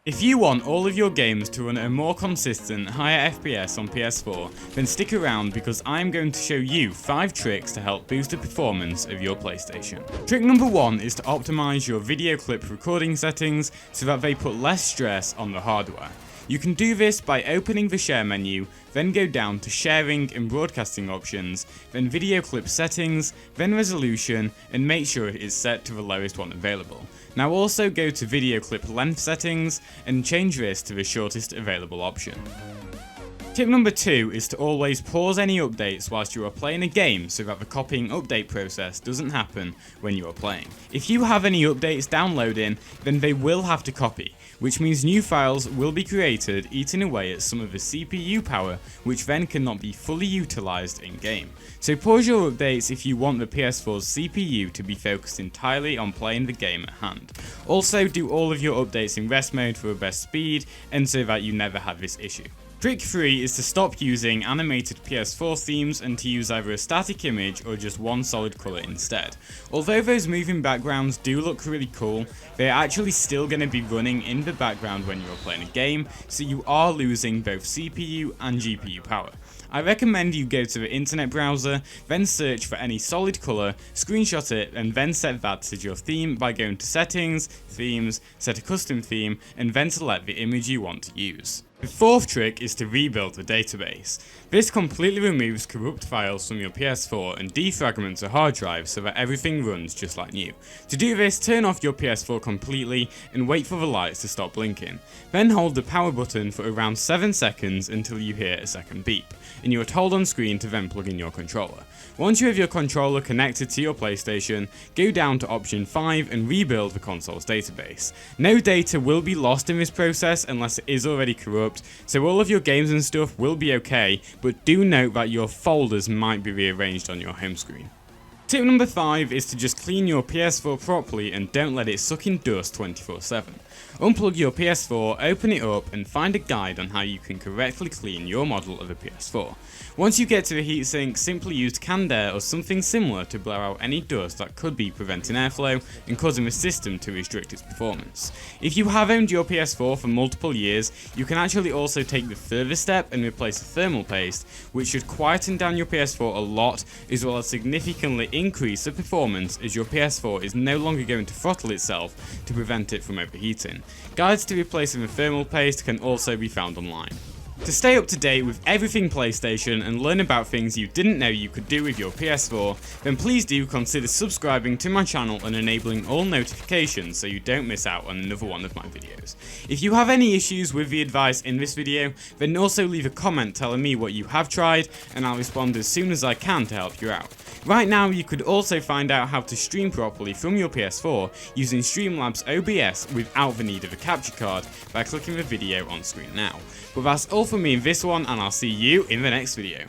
If you want all of your games to run at a more consistent, higher FPS on PS4, then stick around because I'm going to show you 5 tricks to help boost the performance of your PlayStation. Trick number 1 is to optimize your video clip recording settings so that they put less stress on the hardware. You can do this by opening the share menu, then go down to sharing and broadcasting options, then video clip settings, then resolution, and make sure it is set to the lowest one available. Now also go to video clip length settings and change this to the shortest available option. Tip number 2 is to always pause any updates whilst you are playing a game so that the copying update process doesn't happen when you are playing. If you have any updates downloading, then they will have to copy, which means new files will be created, eating away at some of the CPU power, which then cannot be fully utilised in game. So pause your updates if you want the PS4's CPU to be focused entirely on playing the game at hand. Also do all of your updates in rest mode for the best speed and so that you never have this issue. Trick 3 is to stop using animated PS4 themes and to use either a static image or just one solid colour instead. Although those moving backgrounds do look really cool, they are actually still going to be running in the background when you are playing a game, so you are losing both CPU and GPU power. I recommend you go to the internet browser, then search for any solid colour, screenshot it, and then set that as your theme by going to settings, themes, set a custom theme, and then select the image you want to use. The 4th trick is to rebuild the database. This completely removes corrupt files from your PS4 and defragments a hard drive so that everything runs just like new. To do this, turn off your PS4 completely and wait for the lights to stop blinking. Then hold the power button for around 7 seconds until you hear a second beep, and you are told on screen to then plug in your controller. Once you have your controller connected to your PlayStation, go down to option 5 and rebuild the console's database. No data will be lost in this process unless it is already corrupt, so all of your games and stuff will be okay, but do note that your folders might be rearranged on your home screen. Tip number 5 is to just clean your PS4 properly and don't let it suck in dust 24/7. Unplug your PS4, open it up, and find a guide on how you can correctly clean your model of a PS4. Once you get to the heatsink, simply use canned air or something similar to blow out any dust that could be preventing airflow and causing the system to restrict its performance. If you have owned your PS4 for multiple years, you can actually also take the further step and replace a thermal paste, which should quieten down your PS4 a lot, as well as significantly increase the performance, as your PS4 is no longer going to throttle itself to prevent it from overheating. Guides to replacing the thermal paste can also be found online. To stay up to date with everything PlayStation and learn about things you didn't know you could do with your PS4, then please do consider subscribing to my channel and enabling all notifications so you don't miss out on another one of my videos. If you have any issues with the advice in this video, then also leave a comment telling me what you have tried and I'll respond as soon as I can to help you out. Right now you could also find out how to stream properly from your PS4 using Streamlabs OBS without the need of a capture card by clicking the video on screen now. But that's all for me in this one, and I'll see you in the next video.